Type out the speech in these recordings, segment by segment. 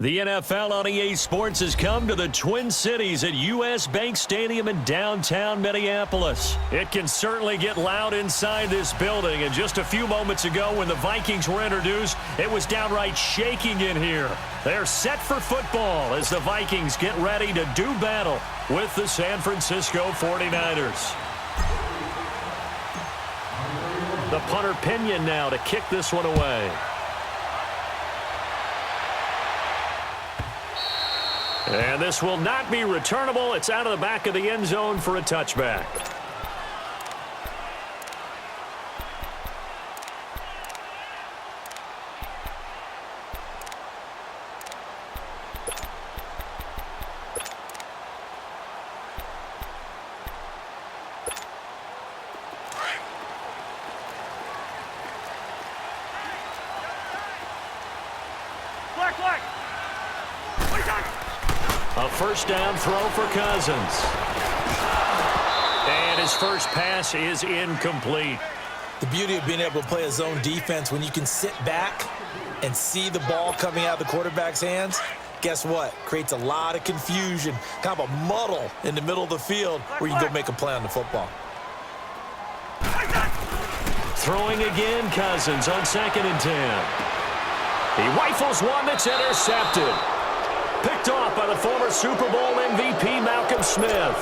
The NFL on EA Sports has come to the Twin Cities at U.S. Bank Stadium in downtown Minneapolis. It can certainly get loud inside this building, and just a few moments ago when the Vikings were introduced, it was downright shaking in here. They're set for football as the Vikings get ready to do battle with the San Francisco 49ers. The punter Pinion now to kick this one away. And this will not be returnable. It's out of the back of the end zone for a touchback. A first down throw for Cousins. And his first pass is incomplete. The beauty of being able to play a zone defense when you can sit back and see the ball coming out of the quarterback's hands, guess what? Creates a lot of confusion, kind of a muddle in the middle of the field where you can go make a play on the football. Throwing again, Cousins on 2nd and 10. He rifles one that's intercepted. Picked off by the former Super Bowl MVP Malcolm Smith.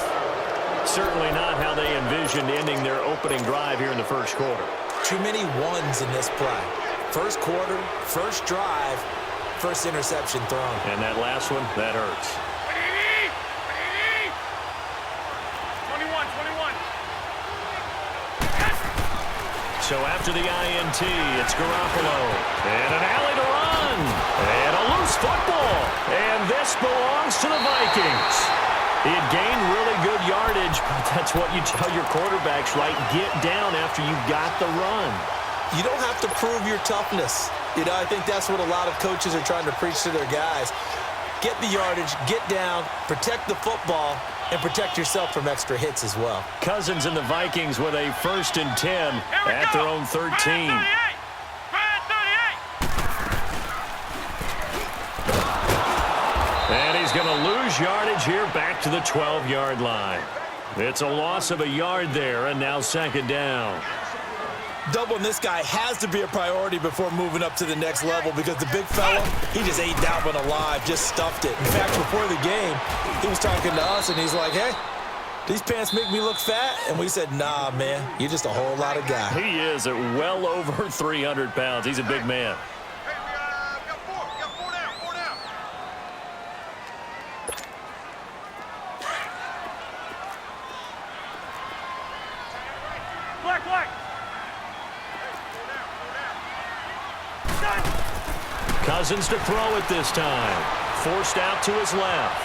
Certainly not how they envisioned ending their opening drive here in the first quarter. Too many ones in this play. First quarter, first drive, first interception thrown. And that last one, that hurts. 21. So after the INT, it's Garoppolo. And an alley to run. And a loose football. And this belongs to the Vikings. He had gained really good yardage, but that's what you tell your quarterbacks, right? Get down after you got the run. You don't have to prove your toughness. You know, I think that's what a lot of coaches are trying to preach to their guys. Get the yardage, get down, protect the football, and protect yourself from extra hits as well. Cousins and the Vikings with a 1st and 10 at their own 13. And he's going to lose yardage here back to the 12-yard line. It's a loss of a yard there, and now 2nd down. Doubling this guy has to be a priority before moving up to the next level because the big fella, he just ate that one alive, just stuffed it. In fact, before the game, he was talking to us, and he's like, hey, these pants make me look fat? And we said, nah, man, you're just a whole lot of guy. He is at well over 300 pounds. He's a big man. Cousins to throw it this time. Forced out to his left.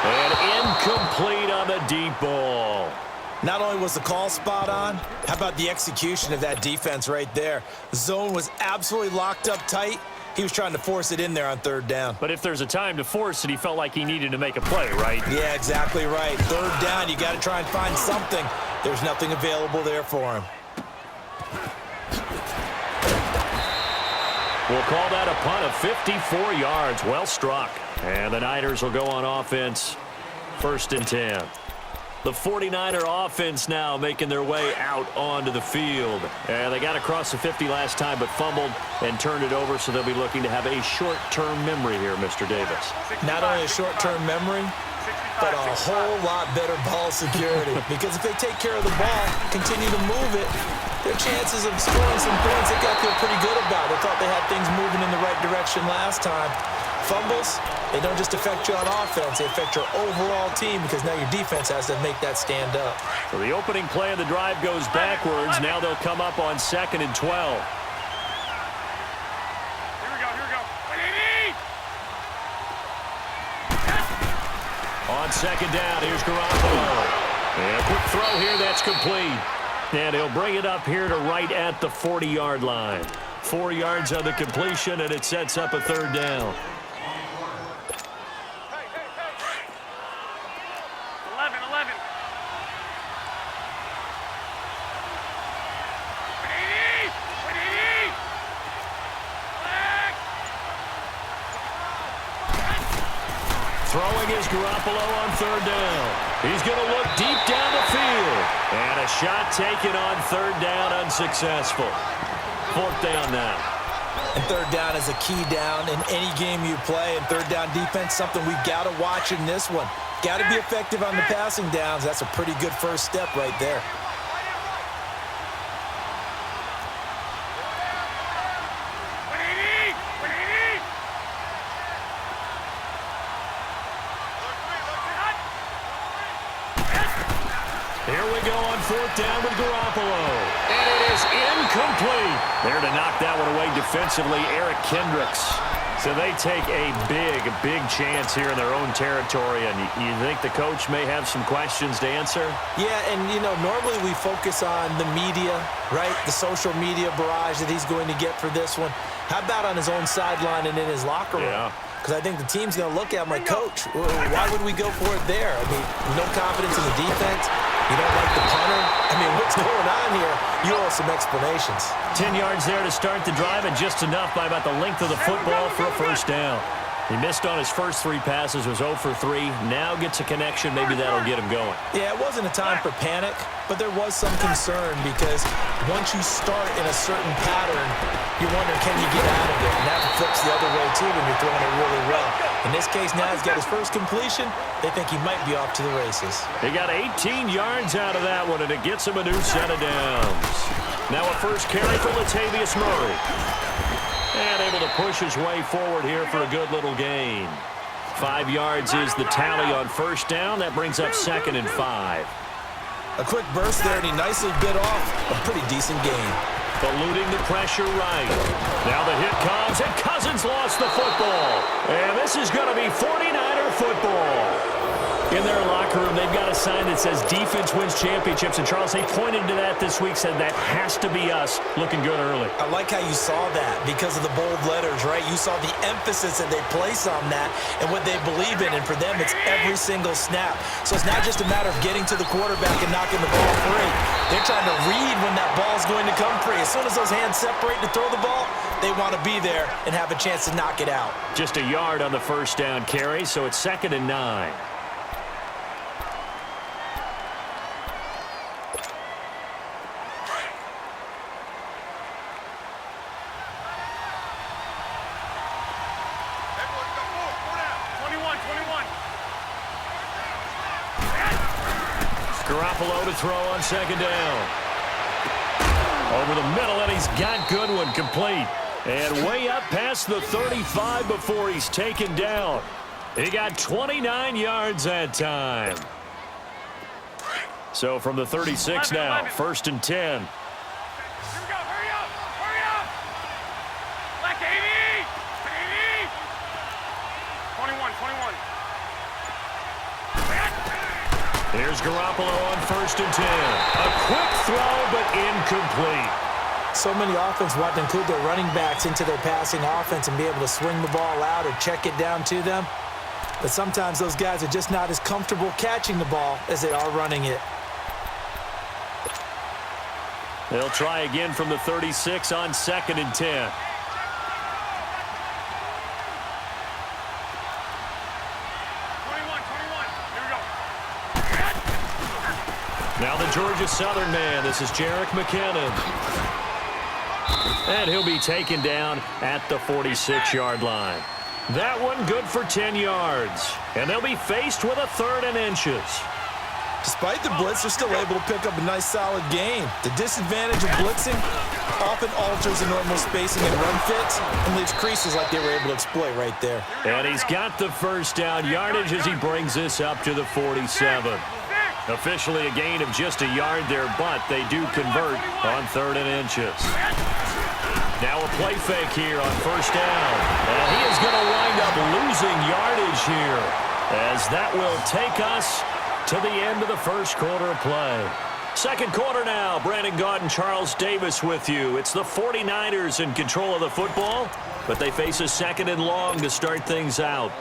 And incomplete on the deep ball. Not only was the call spot on, how about the execution of that defense right there? The zone was absolutely locked up tight. He was trying to force it in there on 3rd down. But if there's a time to force it, he felt like he needed to make a play, right? Yeah, exactly right. 3rd down, you got to try and find something. There's nothing available there for him. We'll call that a punt of 54 yards. Well struck. And the Niners will go on offense. 1st and 10. The 49er offense now making their way out onto the field. And they got across the 50 last time but fumbled and turned it over, so they'll be looking to have a short-term memory here, Mr. Davis. Not only a short-term memory, but a whole lot better ball security. Because if they take care of the ball, continue to move it, their chances of scoring some points, they got to feel pretty good about. They thought they had things moving in the right direction last time. Fumbles, they don't just affect you on offense, they affect your overall team because now your defense has to make that stand up. So the opening play of the drive goes backwards. Now they'll come up on 2nd and 12. Here we go. On 2nd down, here's Garoppolo. And a quick throw here, that's complete. And he'll bring it up here to right at the 40-yard line. 4 yards on the completion, and it sets up a 3rd down. 11. Throwing is Garoppolo on third down. He's going to look deep down the field. And a shot taken on third down, unsuccessful. Fourth down now. And third down is a key down in any game you play. And third down defense, something we've got to watch in this one. Got to be effective on the passing downs. That's a pretty good first step right there. Here we go on fourth down with Garoppolo. And it is incomplete. There to knock that one away defensively, Eric Kendricks. So they take a big chance here in their own territory. And you think the coach may have some questions to answer? Yeah, and, you know, normally we focus on the media, right? The social media barrage that he's going to get for this one. How about on his own sideline and in his locker room? Yeah. Because I think the team's going to look at him like, Coach, why would we go for it there? I mean, no confidence in the defense. You don't like the punter? I mean, what's going on here? You owe some explanations. 10 yards there to start the drive, and just enough by about the length of the football for a first down. He missed on his first 3 passes, was 0 for 3. Now gets a connection. Maybe that'll get him going. Yeah, it wasn't a time for panic, but there was some concern because once you start in a certain pattern, you wonder, can you get out of it? And that flips the other way, too, when you're throwing it really well. In this case, now he's got his first completion. They think he might be off to the races. He got 18 yards out of that one, and it gets him a new set of downs. Now a first carry for Latavius Murray. And able to push his way forward here for a good little gain. 5 yards is the tally on first down. That brings up 2nd and 5. A quick burst there, and he nicely bit off a pretty decent gain. Eluding the pressure right. Now the hit comes, and Cousins lost the football. And this is going to be 49er football. In their locker room, they've got a sign that says defense wins championships. And, Charles, they pointed to that this week, said that has to be us, looking good early. I like how you saw that because of the bold letters, right? You saw the emphasis that they place on that and what they believe in. And for them, it's every single snap. So it's not just a matter of getting to the quarterback and knocking the ball free. They're trying to read when that ball's going to come free. As soon as those hands separate to throw the ball, they want to be there and have a chance to knock it out. Just a yard on the first down carry, so it's 2nd and 9. Garoppolo to throw on 2nd down. Over the middle, and he's got Goodwin complete. And way up past the 35 before he's taken down. He got 29 yards that time. So from the 36 now, 1st and 10. Here we go, hurry up, hurry up. Black 80, 21, 21. Here's Garoppolo on 1st and 10. A quick throw, but incomplete. So many offenses want to include their running backs into their passing offense and be able to swing the ball out or check it down to them. But sometimes those guys are just not as comfortable catching the ball as they are running it. They'll try again from the 36 on 2nd and 10. Now the Georgia Southern man. This is Jerick McKinnon. And he'll be taken down at the 46-yard line. That one good for 10 yards. And they'll be faced with a 3rd and inches. Despite the blitz, they're still able to pick up a nice, solid gain. The disadvantage of blitzing often alters the normal spacing and run fits and leaves creases like they were able to exploit right there. And he's got the first down yardage as he brings this up to the 47. Officially a gain of just a yard there, but they do convert on 3rd and inches. Now a play fake here on 1st down. And he is going to wind up losing yardage here, as that will take us to the end of the first quarter of play. Second quarter now. Brandon Gaudin, Charles Davis with you. It's the 49ers in control of the football, but they face a 2nd and long to start things out.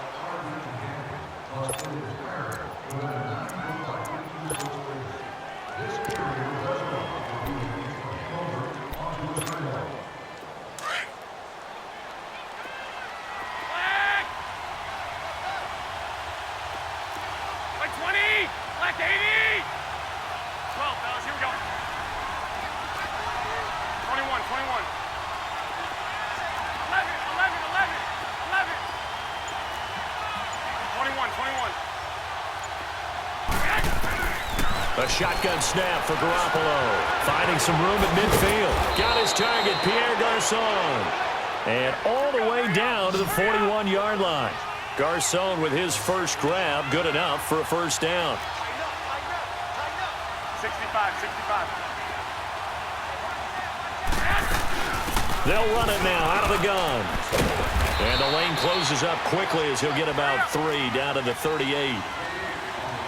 A shotgun snap for Garoppolo. Finding some room at midfield. Got his target, Pierre Garçon. And all the way down to the 41-yard line. Garçon with his first grab, good enough for a first down. 65. They'll run it now out of the gun. And the lane closes up quickly as he'll get about 3 down to the 38.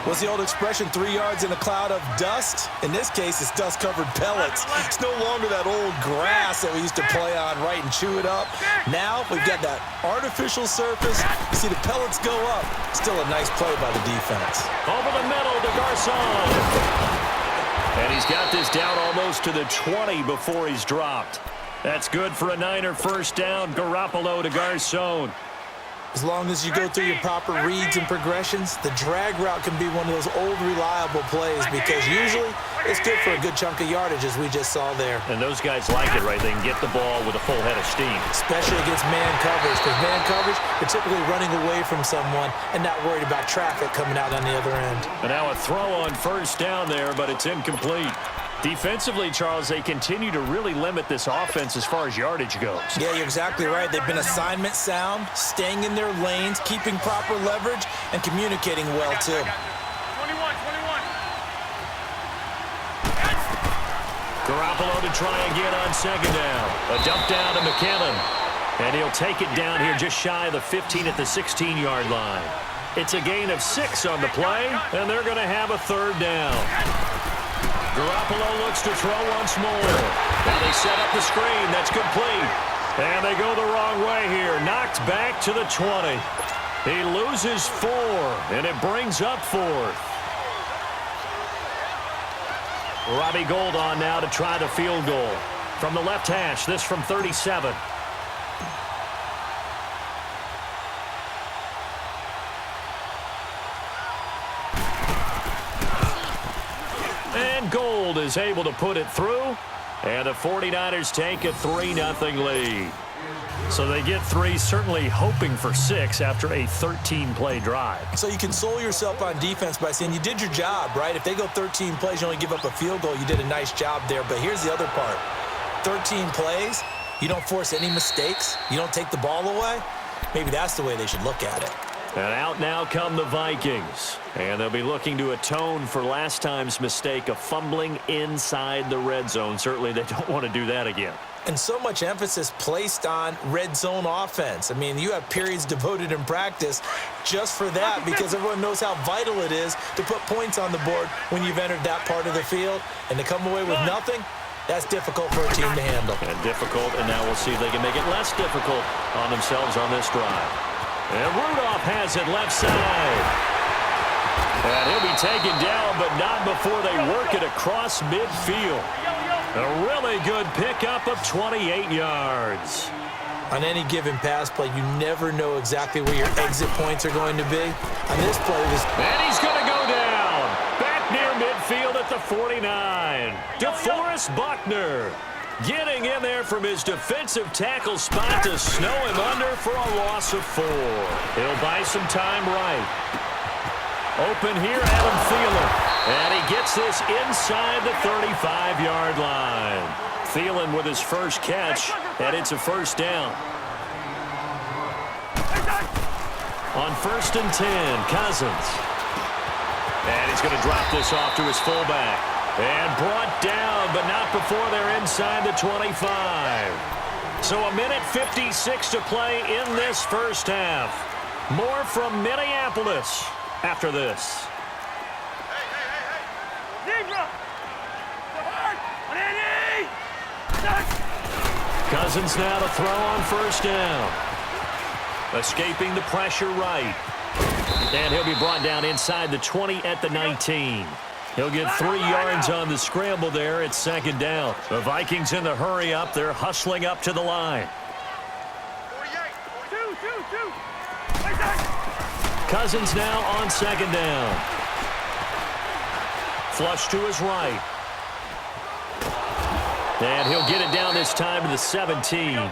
What's the old expression, 3 yards in a cloud of dust? In this case, it's dust-covered pellets. It's no longer that old grass that we used to play on, right, and chew it up. Now we've got that artificial surface. You see the pellets go up. Still a nice play by the defense. Over the middle to Garçon. And he's got this down almost to the 20 before he's dropped. That's good for a Niner first down. Garoppolo to Garçon. As long as you go through your proper reads and progressions, the drag route can be one of those old reliable plays because usually it's good for a good chunk of yardage, as we just saw there. And those guys like it, right? They can get the ball with a full head of steam. Especially against man coverage, because man coverage, they're typically running away from someone and not worried about traffic coming out on the other end. And now a throw on first down there, but it's incomplete. Defensively, Charles, they continue to really limit this offense as far as yardage goes. Yeah, you're exactly right. They've been assignment sound, staying in their lanes, keeping proper leverage, and communicating well, too. 21. Garoppolo to try again on second down. A dump down to McKinnon. And he'll take it down here just shy of the 15 at the 16-yard line. It's a gain of 6 on the play, and they're going to have a third down. Garoppolo looks to throw once more. Now they set up the screen. That's complete. And they go the wrong way here. Knocked back to the 20. He loses 4, and it brings up 4th. Robbie Gould on now to try the field goal. From the left hash, this from 37. And Gould is able to put it through. And the 49ers take a 3-0 lead. So they get 3, certainly hoping for 6 after a 13-play drive. So you console yourself on defense by saying you did your job, right? If they go 13 plays, you only give up a field goal, you did a nice job there. But here's the other part. 13 plays, you don't force any mistakes, you don't take the ball away. Maybe that's the way they should look at it. And out now come the Vikings. And they'll be looking to atone for last time's mistake of fumbling inside the red zone. Certainly they don't want to do that again. And so much emphasis placed on red zone offense. I mean, you have periods devoted in practice just for that because everyone knows how vital it is to put points on the board when you've entered that part of the field. And to come away with nothing, that's difficult for a team to handle. And difficult, and now we'll see if they can make it less difficult on themselves on this drive. And Rudolph has it left side. And he'll be taken down, but not before they work it across midfield. A really good pickup of 28 yards. On any given pass play, you never know exactly where your exit points are going to be. On this play, and he's going to go down. Back near midfield at the 49. DeForest Buckner getting in there from his defensive tackle spot to snow him under for a loss of 4. He'll buy some time right. Open here, Adam Thielen. And he gets this inside the 35-yard line. Thielen with his first catch, and it's a first down. On 1st and 10, Cousins. And he's going to drop this off to his fullback. And brought down, but not before they're inside the 25. So a minute 56 to play in this first half. More from Minneapolis after this. Cousins now to throw on first down. Escaping the pressure right. And he'll be brought down inside the 20 at the 19. He'll get 3 yards on the scramble there at second down. The Vikings in the hurry up. They're hustling up to the line. 48. Cousins now on second down. Flush to his right. And he'll get it down this time to the 17.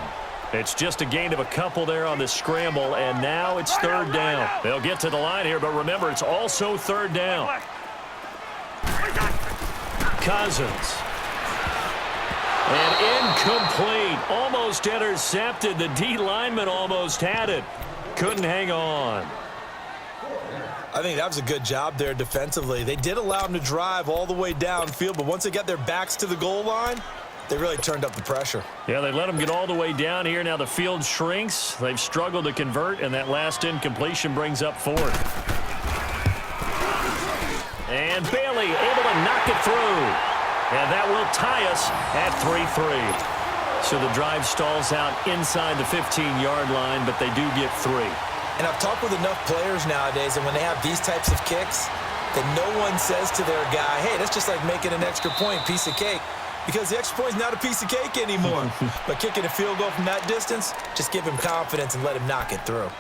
It's just a gain of a couple there on the scramble, and now it's third down. They'll get to the line here, but remember, it's also third down. Cousins. And incomplete. Almost intercepted. The D lineman almost had it. Couldn't hang on. I think that was a good job there defensively. They did allow them to drive all the way downfield, but once they got their backs to the goal line, they really turned up the pressure. Yeah, they let them get all the way down here. Now the field shrinks. They've struggled to convert, and that last incompletion brings up fourth. And Bailey able to knock it through. And that will tie us at 3-3. So the drive stalls out inside the 15-yard line, but they do get 3. And I've talked with enough players nowadays, and when they have these types of kicks, that no one says to their guy, hey, that's just like making an extra point, piece of cake. Because the extra point is not a piece of cake anymore. But kicking a field goal from that distance, just give him confidence and let him knock it through.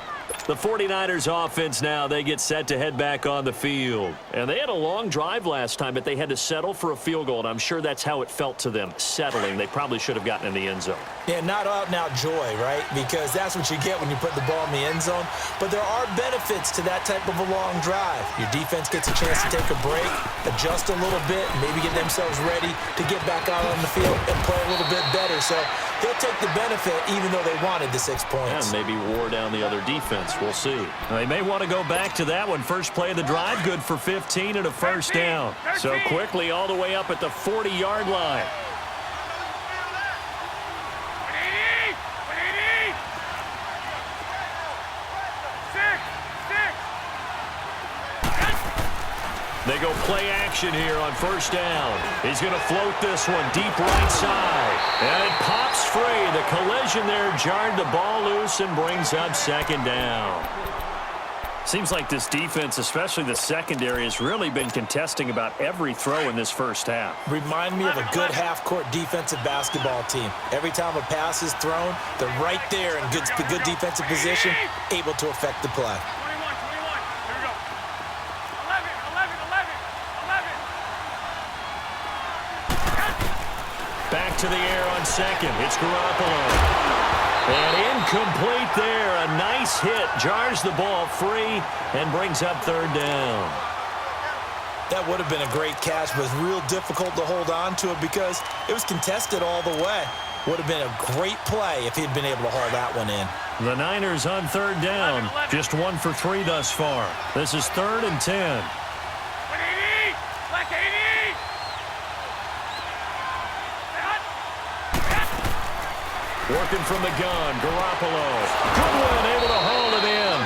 The 49ers offense now, they get set to head back on the field. And they had a long drive last time, but they had to settle for a field goal, and I'm sure that's how it felt to them, settling. They probably should have gotten in the end zone. Yeah, not out-and-out joy, right? Because that's what you get when you put the ball in the end zone. But there are benefits to that type of a long drive. Your defense gets a chance to take a break, adjust a little bit, maybe get themselves ready to get back out on the field and play a little bit better. So they'll take the benefit even though they wanted the 6 points. And maybe wore down the other defense. We'll see. They may want to go back to that one. First play of the drive, good for 15 and a first down. So quickly all the way up at the 40-yard line. 180! 180! 6! They go play action here on first down. He's going to float this one deep right side. And it pops free. The collision there jarred the ball loose and brings up second down. Seems like this defense, especially the secondary, has really been contesting about every throw in this first half. Remind me of a good half-court defensive basketball team. Every time a pass is thrown, they're right there in good defensive position, able to affect the play. 21, 21. Here we go. 11, 11, 11, 11. Back to the air on second. It's Garoppolo. And incomplete there. A nice hit. Jars the ball free and brings up third down. That would have been a great catch, but it's real difficult to hold on to it because it was contested all the way. Would have been a great play if he'd been able to haul that one in. The Niners on third down. Just 1 for 3 thus far. This is 3rd and 10. 180! Black 80! Working from the gun, Garoppolo. Goodwin able to haul it in.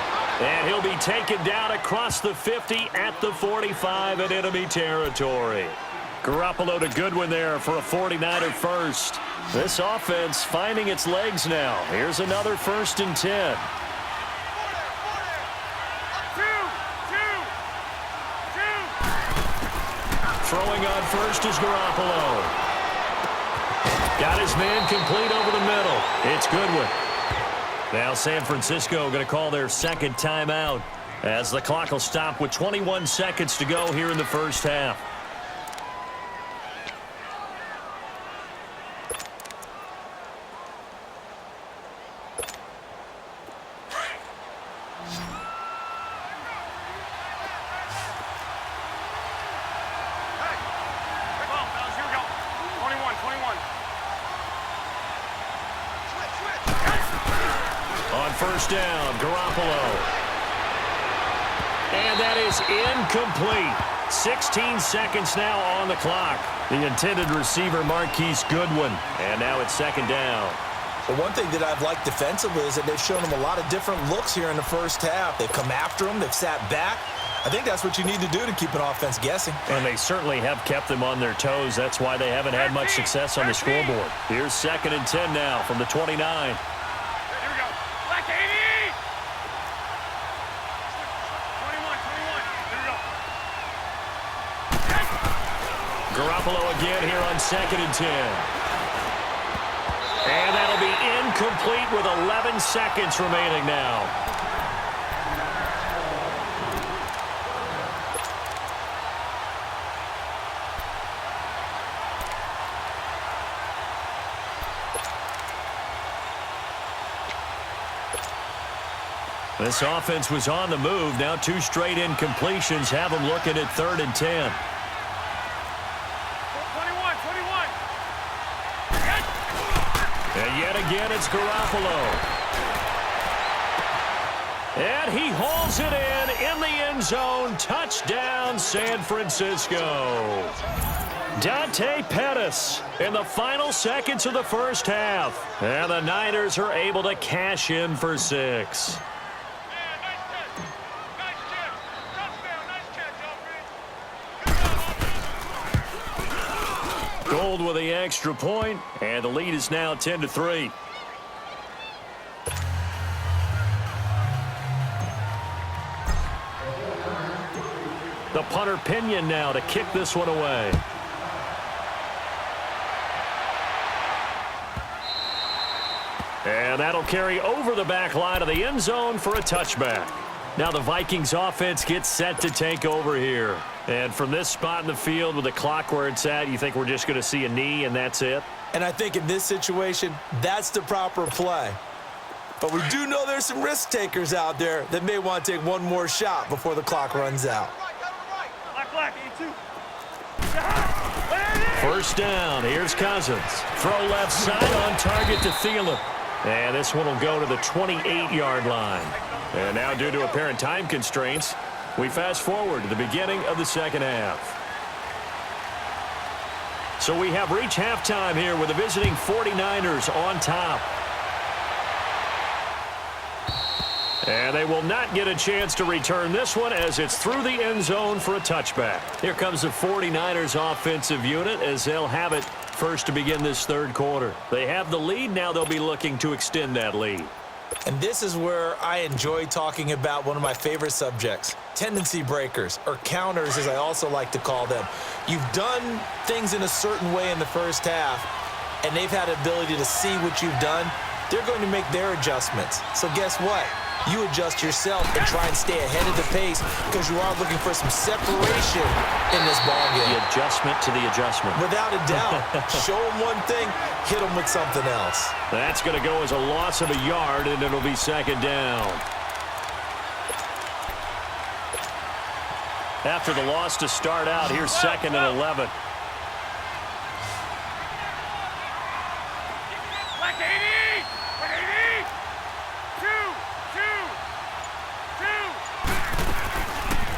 And he'll be taken down across the 50 at the 45 in enemy territory. Garoppolo to Goodwin there for a 49er first. This offense finding its legs now. Here's another 1st and 10. 2. Throwing on first is Garoppolo. Got his man complete over the middle. It's Goodwin. Now San Francisco going to call their second timeout as the clock will stop with 21 seconds to go here in the first half. First down, Garoppolo. And that is incomplete. 16 seconds now on the clock. The intended receiver, Marquise Goodwin. And now it's second down. Well, one thing that I've liked defensively is that they've shown them a lot of different looks here in the first half. They've come after them. They've sat back. I think that's what you need to do to keep an offense guessing. And they certainly have kept them on their toes. That's why they haven't had much success on the scoreboard. Here's 2nd and 10 now from the 29. Garoppolo again here on 2nd and 10. And that'll be incomplete with 11 seconds remaining now. This offense was on the move. Now 2 straight incompletions have them looking at 3rd and 10. It's Garoppolo. And he hauls it in the end zone. Touchdown, San Francisco. Dante Pettis in the final seconds of the first half. And the Niners are able to cash in for 6. Gold with the extra point, and the lead is now 10-3. The punter Pinion now to kick this one away. And that'll carry over the back line of the end zone for a touchback. Now the Vikings offense gets set to take over here. And from this spot in the field with the clock where it's at, you think we're just going to see a knee and that's it? And I think in this situation, that's the proper play. But we do know there's some risk takers out there that may want to take one more shot before the clock runs out. First down, here's Cousins. Throw left side on target to Thielen. And this one will go to the 28-yard line. And now due to apparent time constraints, we fast forward to the beginning of the second half. So we have reached halftime here with the visiting 49ers on top. And they will not get a chance to return this one as it's through the end zone for a touchback. Here comes the 49ers offensive unit as they'll have it first to begin this third quarter. They have the lead. Now they'll be looking to extend that lead. And this is where I enjoy talking about one of my favorite subjects, tendency breakers, or counters as I also like to call them. You've done things in a certain way in the first half, and they've had the ability to see what you've done. They're going to make their adjustments. So guess what? You adjust yourself and try and stay ahead of the pace because you are looking for some separation in this ballgame. The adjustment to the adjustment. Without a doubt. Show them one thing, hit them with something else. That's going to go as a loss of a yard, and it'll be second down. After the loss to start out, here's second and 11.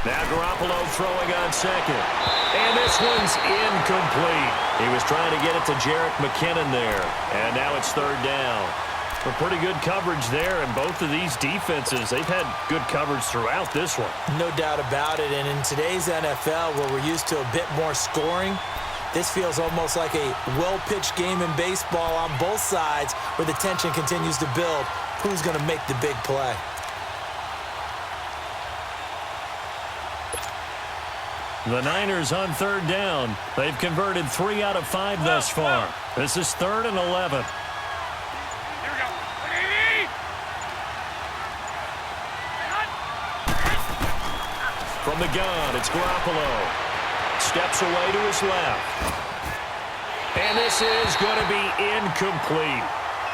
Now Garoppolo throwing on second. And this one's incomplete. He was trying to get it to Jerick McKinnon there. And now it's third down. But pretty good coverage there, and both of these defenses, they've had good coverage throughout this one. No doubt about it. And in today's NFL, where we're used to a bit more scoring, this feels almost like a well-pitched game in baseball on both sides where the tension continues to build. Who's going to make the big play? The Niners on third down. They've converted 3 out of 5 thus far. This is third and 11. Here we go. From the gun, it's Garoppolo. Steps away to his left. And this is going to be incomplete.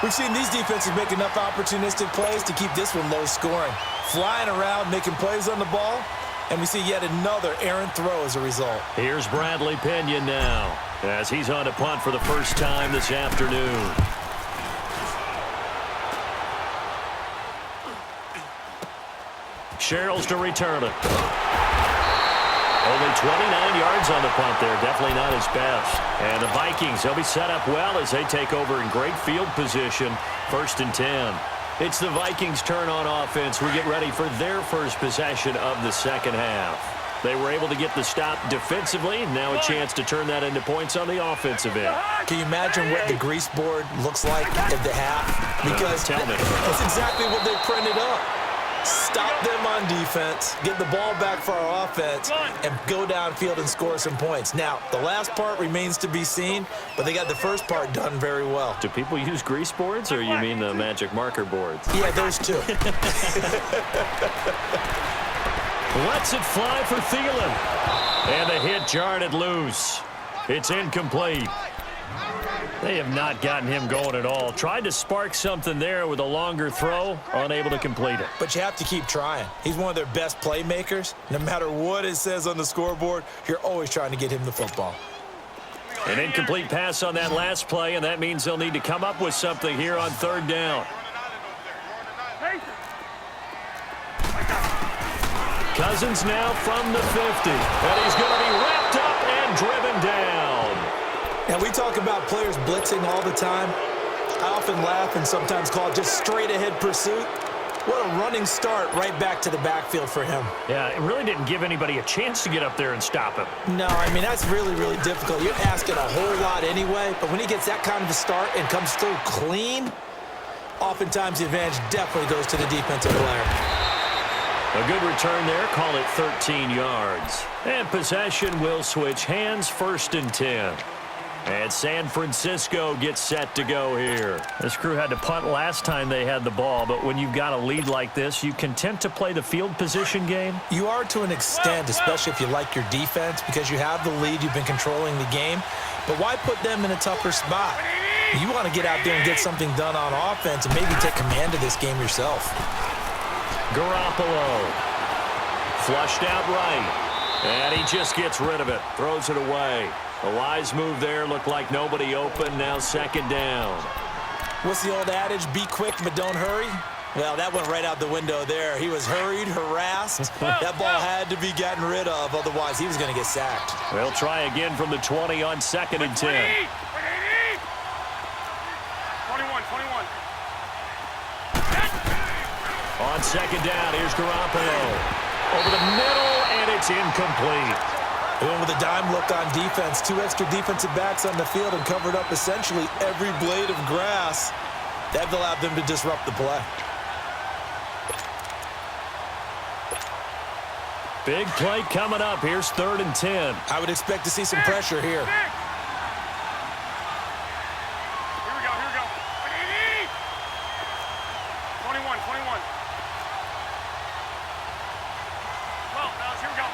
We've seen these defenses make enough opportunistic plays to keep this one low scoring. Flying around, making plays on the ball. And we see yet another errant throw as a result. Here's Bradley Pinion now as he's on to punt for the first time this afternoon. Sherrills to return it. Only 29 yards on the punt there. Definitely not his best. And the Vikings, they'll be set up well as they take over in great field position. First and 10. It's the Vikings' turn on offense. We get ready for their first possession of the second half. They were able to get the stop defensively. Now a chance to turn that into points on the offensive end. Can you imagine what the grease board looks like at the half? Because that's exactly what they printed up. Stop them on defense, get the ball back for our offense, and go downfield and score some points. Now, the last part remains to be seen, but they got the first part done very well. Do people use grease boards, or you mean the magic marker boards? Yeah, those two. Lets it fly for Thielen. And the hit jarred it loose. It's incomplete. They have not gotten him going at all. Tried to spark something there with a longer throw, unable to complete it. But you have to keep trying. He's one of their best playmakers. No matter what it says on the scoreboard, you're always trying to get him the football. An incomplete pass on that last play, and that means they'll need to come up with something here on third down. Cousins now from the 50, and he's going to be wrapped up and driven down. And we talk about players blitzing all the time. I often laugh and sometimes call it just straight-ahead pursuit. What a running start right back to the backfield for him. Yeah, it really didn't give anybody a chance to get up there and stop him. No, I mean, that's really, really difficult. You're asking a whole lot anyway, but when he gets that kind of a start and comes through clean, oftentimes the advantage definitely goes to the defensive player. A good return there, call it 13 yards. And possession will switch hands, 1st and 10. And San Francisco gets set to go here. This crew had to punt last time they had the ball, but when you've got a lead like this, you content to play the field position game? You are to an extent, especially if you like your defense, because you have the lead, you've been controlling the game. But why put them in a tougher spot? You want to get out there and get something done on offense and maybe take command of this game yourself. Garoppolo. Flushed out right. And he just gets rid of it. Throws it away. A wise move there. Looked like nobody open. Now 2nd down. What's the old adage? Be quick, but don't hurry? Well, that went right out the window there. He was hurried, harassed. That ball had to be gotten rid of. Otherwise, he was going to get sacked. They'll try again from the 20 on 2nd and 10. 21. On 2nd down, here's Garoppolo. Over the middle, and it's incomplete. And with a dime look on defense, 2 extra defensive backs on the field and covered up essentially every blade of grass. That allowed them to disrupt the play. Big play coming up. Here's 3rd and 10. I would expect to see some pressure here. Here we go. 21. Well, here we go.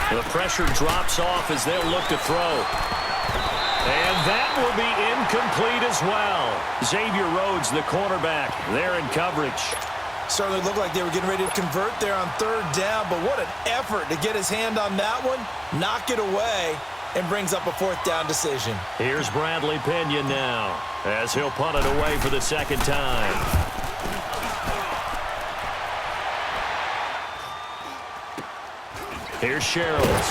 The pressure drops off as they'll look to throw. And that will be incomplete as well. Xavier Rhodes, the cornerback, there in coverage. Certainly looked like they were getting ready to convert there on 3rd down, but what an effort to get his hand on that one, knock it away, and brings up a 4th down decision. Here's Bradley Pena now, as he'll punt it away for the 2nd time. Here's Sherrills.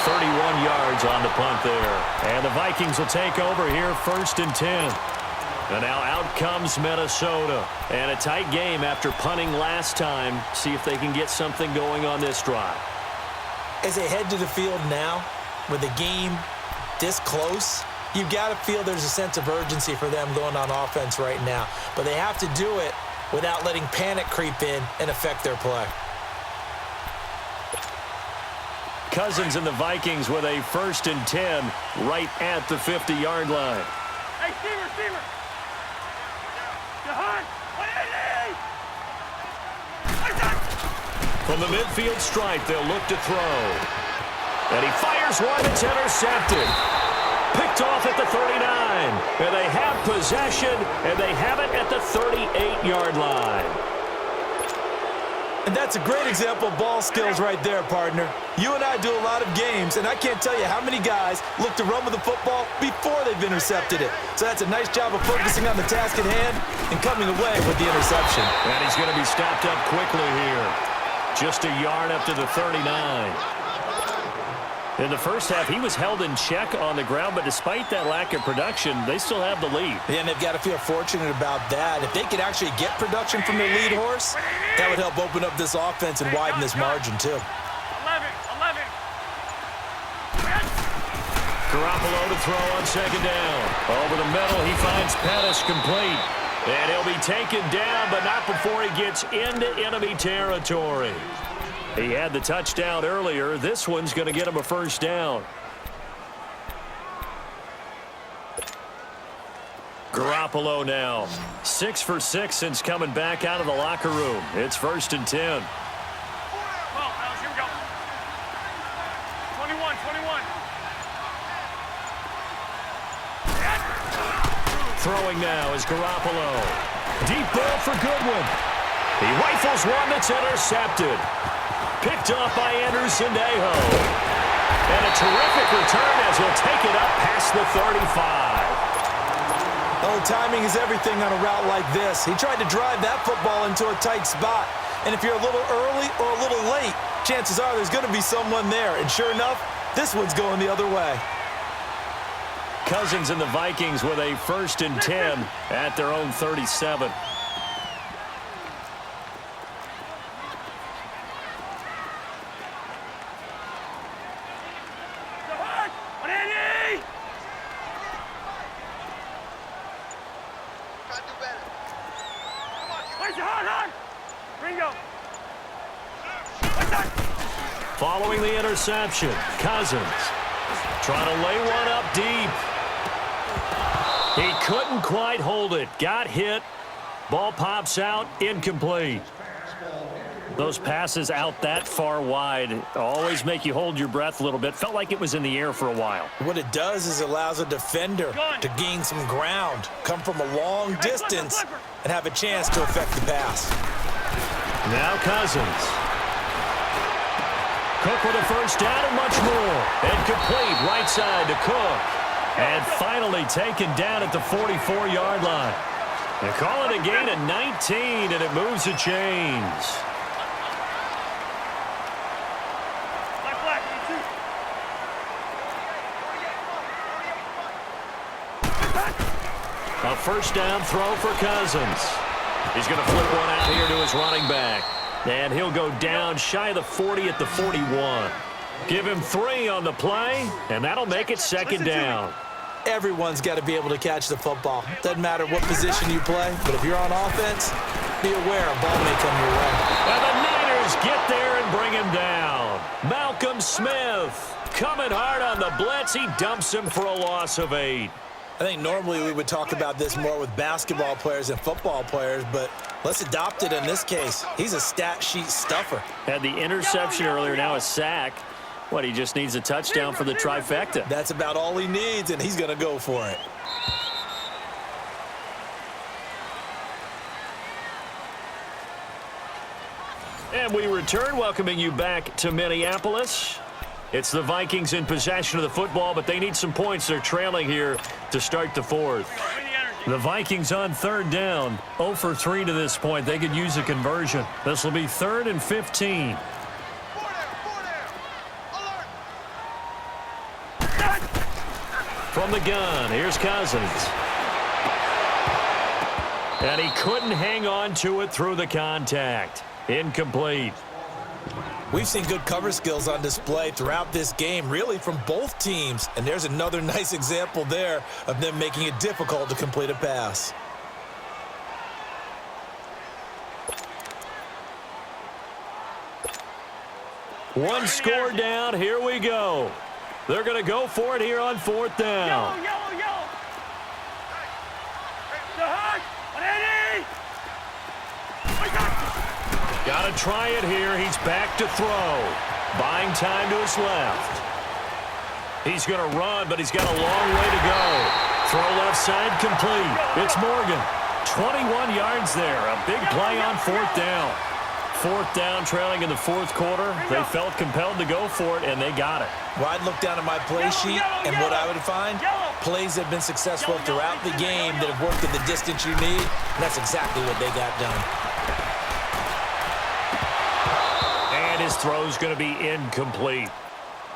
31 yards on the punt there. And the Vikings will take over here 1st and 10. And now out comes Minnesota. And a tight game after punting last time. See if they can get something going on this drive. As they head to the field now, with the game this close, you've got to feel there's a sense of urgency for them going on offense right now. But they have to do it without letting panic creep in and affect their play. Cousins and the Vikings with a 1st and 10 right at the 50-yard line. Hey, Steamer. Jahan, 180. From the midfield stripe, they'll look to throw. And he fires one that's intercepted. Picked off at the 39. And they have possession, and they have it at the 38-yard line. And that's a great example of ball skills right there, partner. You and I do a lot of games, and I can't tell you how many guys look to run with the football before they've intercepted it. So that's a nice job of focusing on the task at hand and coming away with the interception. And he's going to be stopped up quickly here. Just a yard up to the 39. In the first half, he was held in check on the ground, but despite that lack of production, they still have the lead. Yeah, and they've got to feel fortunate about that. If they could actually get production from their lead horse, that would help open up this offense and widen this margin, too. 11. Garoppolo to throw on 2nd down. Over the middle, he finds Pettis complete. And he'll be taken down, but not before he gets into enemy territory. He had the touchdown earlier. This one's going to get him a 1st down. Garoppolo now. 6 for 6 since coming back out of the locker room. It's 1st and 10. Well, here we go. 21. Throwing now is Garoppolo. Deep ball for Goodwin. He rifles one that's intercepted. picked off by Anderson-Dejo. And a terrific return as he'll take it up past the 35. Oh, timing is everything on a route like this. He tried to drive that football into a tight spot. And if you're a little early or a little late, chances are there's going to be someone there. And sure enough, this one's going the other way. Cousins and the Vikings with a 1st and 10 at their own 37. Following the interception, Cousins trying to lay one up deep. He couldn't quite hold it. Got hit. Ball pops out. Incomplete. Those passes out that far wide always make you hold your breath a little bit. Felt like it was in the air for a while. What it does is it allows a defender to gain some ground, come from a long distance, and have a chance to affect the pass. Now Cousins. Cook with a 1st down and much more. Incomplete, right side to Cook. And finally taken down at the 44-yard line. They call it a gain of 19, and it moves the chains. A 1st down throw for Cousins. He's going to flip one out here to his running back. And he'll go down shy of the 40 at the 41. Give him 3 on the play, and that'll make it 2nd down. Everyone's got to be able to catch the football. Doesn't matter what position you play, but if you're on offense, be aware a ball may come your way. And the Niners get there and bring him down. Malcolm Smith coming hard on the blitz. He dumps him for a loss of 8. I think normally we would talk about this more with basketball players and football players, but let's adopt it in this case. He's a stat sheet stuffer. Had the interception earlier, now a sack. What, he just needs a touchdown for the trifecta. That's about all he needs, and he's going to go for it. And we return, welcoming you back to Minneapolis. It's the Vikings in possession of the football, but they need some points. They're trailing here to start the 4th. The Vikings on 3rd down, 0 for 3 to this point. They could use a conversion. This will be 3rd and 15. From the gun, here's Cousins. And he couldn't hang on to it through the contact. Incomplete. We've seen good cover skills on display throughout this game, really from both teams. And there's another nice example there of them making it difficult to complete a pass. One score down. Here we go. They're going to go for it here on 4th down. Yellow. Got to try it here. He's back to throw. Buying time to his left. He's going to run, but he's got a long way to go. Throw left side complete. It's Morgan. 21 yards there. A big play on 4th down. 4th down, trailing in the 4th quarter. They felt compelled to go for it, and they got it. Well, I'd look down at my play sheet, and what I would find, plays have been successful throughout the game that have worked at the distance you need, and that's exactly what they got done. And his throw's going to be incomplete.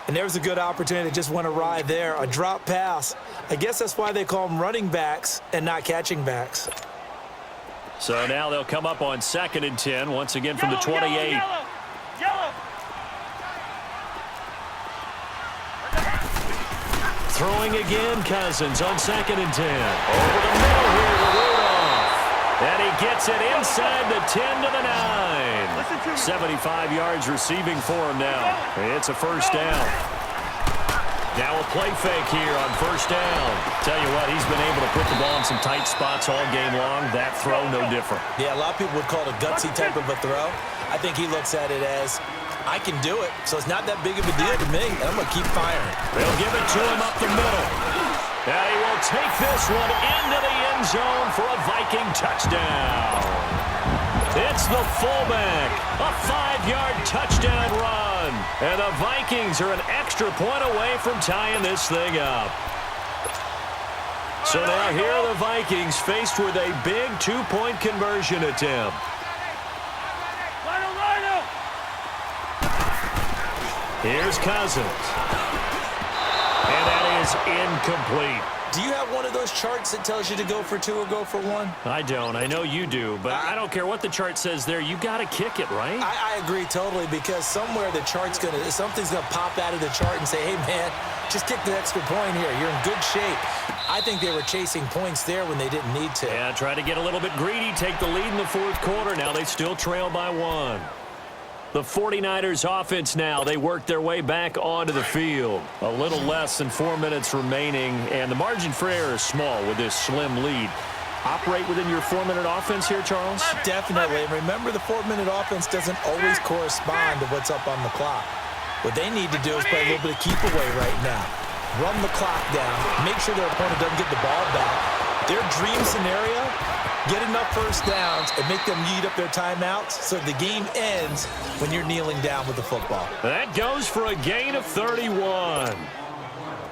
And there's a good opportunity that just went awry there, a drop pass. I guess that's why they call them running backs and not catching backs. So now they'll come up on 2nd and 10, once again from the 28. Yellow. Throwing again, Cousins on 2nd and 10. Over the middle here to Rudolph. And he gets it inside the 10 to the 9. 75 yards receiving for him now. It's a 1st down. Now a play fake here on 1st down. Tell you what, he's been able to put the ball in some tight spots all game long. That throw, no different. Yeah, a lot of people would call it a gutsy type of a throw. I think he looks at it as, I can do it, so it's not that big of a deal to me, and I'm going to keep firing. They'll give it to him up the middle. Now he will take this one into the end zone for a Viking touchdown. It's the fullback. A 5-yard touchdown run. And the Vikings are an extra point away from tying this thing up. So now here are the Vikings faced with a big 2-point conversion attempt. Here's Cousins. And that is incomplete. Do you have one of those charts that tells you to go for 2 or go for 1? I don't. I know you do, but I don't care what the chart says there. You got to kick it, right? I agree totally, because somewhere the chart's something's gonna pop out of the chart and say, hey man, just kick the extra point here. You're in good shape. I think they were chasing points there when they didn't need to. Yeah, try to get a little bit greedy, take the lead in the fourth quarter. Now they still trail by 1. The 49ers offense now, they work their way back onto the field. A little less than 4 minutes remaining, and the margin for error is small with this slim lead. Operate within your 4-minute offense here, Charles? Definitely. And remember, the 4-minute offense doesn't always correspond to what's up on the clock. What they need to do is play a little bit of keep away right now. Run the clock down. Make sure their opponent doesn't get the ball back. Their dream scenario, get enough first downs and make them eat up their timeouts so the game ends when you're kneeling down with the football. That goes for a gain of 31.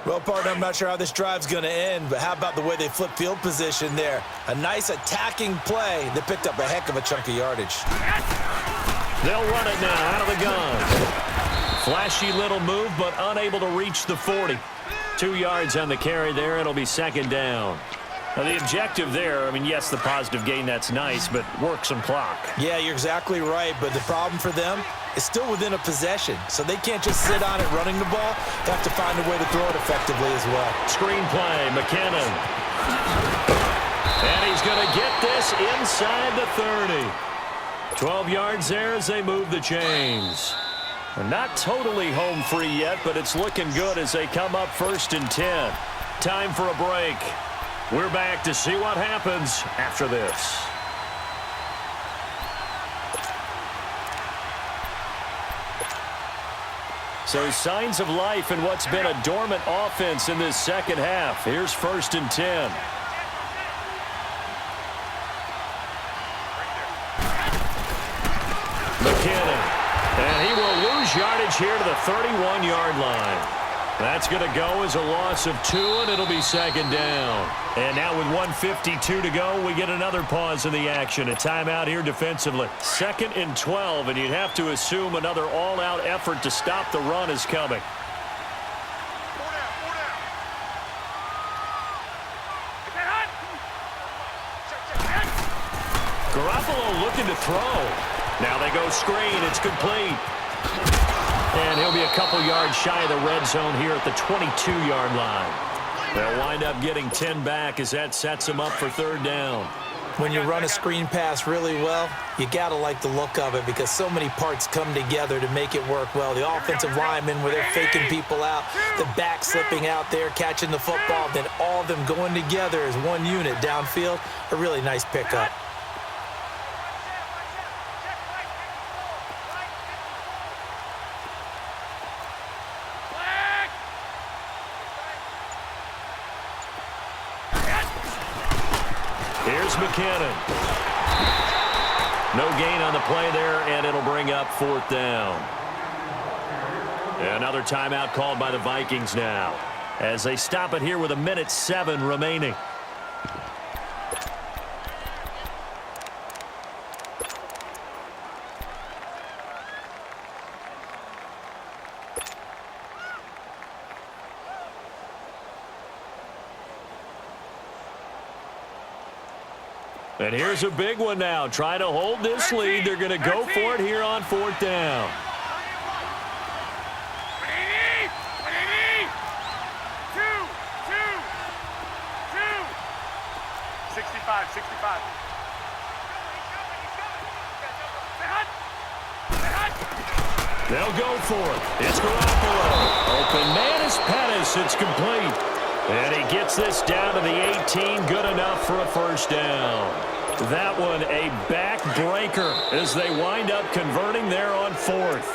Well, partner, I'm not sure how this drive's going to end, but how about the way they flip field position there? A nice attacking play that picked up a heck of a chunk of yardage. They'll run it now out of the gun. Flashy little move, but unable to reach the 40. 2 yards on the carry there. It'll be second down. Now, the objective there, I mean, yes, the positive gain, that's nice, but work some clock. Yeah, you're exactly right, but the problem for them is still within a possession, so they can't just sit on it running the ball. They have to find a way to throw it effectively as well. Screen play, McKinnon. And he's going to get this inside the 30. 12 yards there as they move the chains. They're not totally home free yet, but it's looking good as they come up 1st and 10. Time for a break. We're back to see what happens after this. So signs of life in what's been a dormant offense in this second half. Here's 1st and 10. McKinnon. And he will lose yardage here to the 31-yard line. That's going to go as a loss of 2, and it'll be second down. And now with 1:52 to go, we get another pause in the action. A timeout here defensively. 2nd and 12, and you'd have to assume another all-out effort to stop the run is coming. Garoppolo looking to throw. Now they go screen. It's complete. And he'll be a couple yards shy of the red zone here at the 22-yard line. They'll wind up getting 10 back as that sets them up for 3rd down. When you run a screen pass really well, you got to like the look of it because so many parts come together to make it work well. The offensive linemen where they're faking people out, the back slipping out there, catching the football, then all of them going together as one unit downfield. A really nice pickup. Here's McKinnon. No gain on the play there, and it'll bring up 4th down. Another timeout called by the Vikings now as they stop it here with 1:07 remaining. And here's a big one now. Try to hold this lead. They're going to go for it here on 4th down. 65. They'll go for it. It's Garoppolo. Open man is Pettis. It's complete. And he gets this down to the 18. Good enough for a 1st down. That one a backbreaker as they wind up converting there on 4th.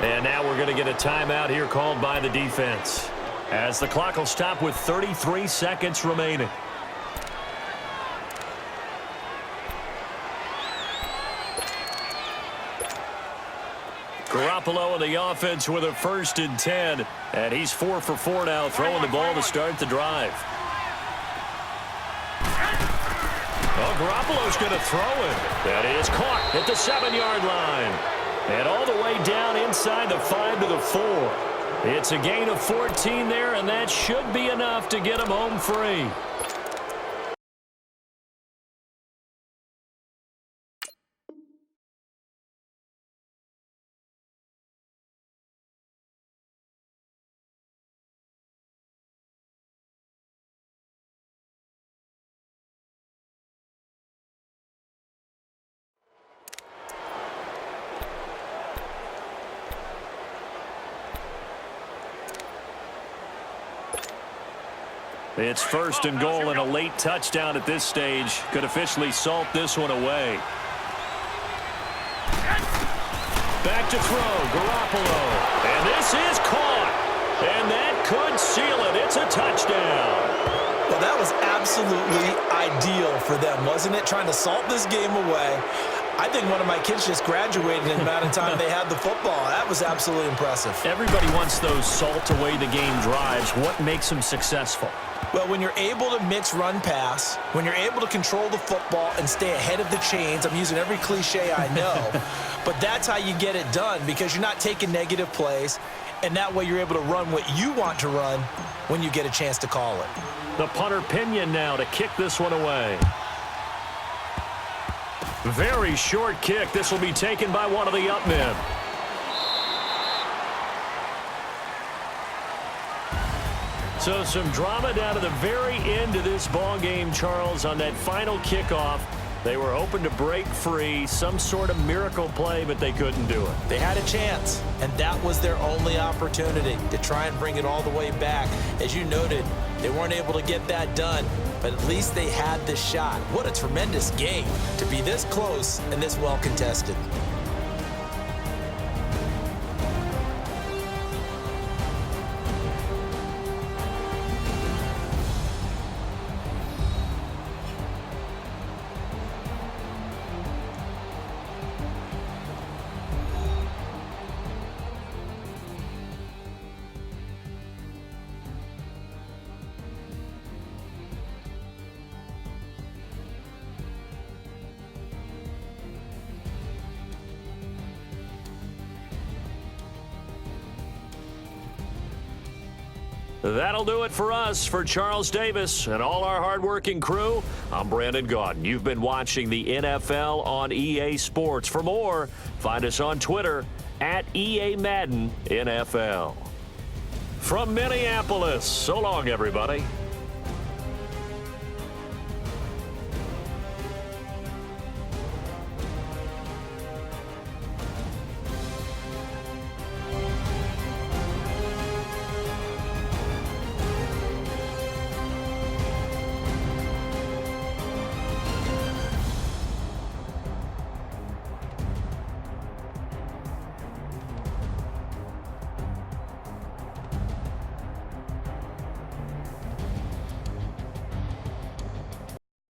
And now we're going to get a timeout here called by the defense as the clock will stop with 33 seconds remaining. Garoppolo in the offense with a 1st and 10. And he's 4 for 4 now, throwing the ball to start the drive. Well, Garoppolo's going to throw it. That is caught at the 7-yard line. And all the way down inside the 5 to the 4. It's a gain of 14 there, and that should be enough to get him home free. It's 1st and goal and a late touchdown at this stage. Could officially salt this one away. Back to throw, Garoppolo. And this is caught. And that could seal it. It's a touchdown. Well, that was absolutely ideal for them, wasn't it? Trying to salt this game away. I think one of my kids just graduated in the amount of time they had the football. That was absolutely impressive. Everybody wants those salt away the game drives. What makes them successful? Well, when you're able to mix run-pass, when you're able to control the football and stay ahead of the chains, I'm using every cliche I know, but that's how you get it done because you're not taking negative plays, and that way you're able to run what you want to run when you get a chance to call it. The punter Pinion now to kick this one away. Very short kick. This will be taken by one of the up men. So some drama down to the very end of this ball game, Charles, on that final kickoff. They were hoping to break free, some sort of miracle play, but they couldn't do it. They had a chance, and that was their only opportunity to try and bring it all the way back. As you noted, they weren't able to get that done, but at least they had the shot. What a tremendous game to be this close and this well contested. That'll do it for us. For Charles Davis and all our hardworking crew, I'm Brandon Gaudin. You've been watching the NFL on EA Sports. For more, find us on Twitter at EA Madden NFL. From Minneapolis, so long, everybody.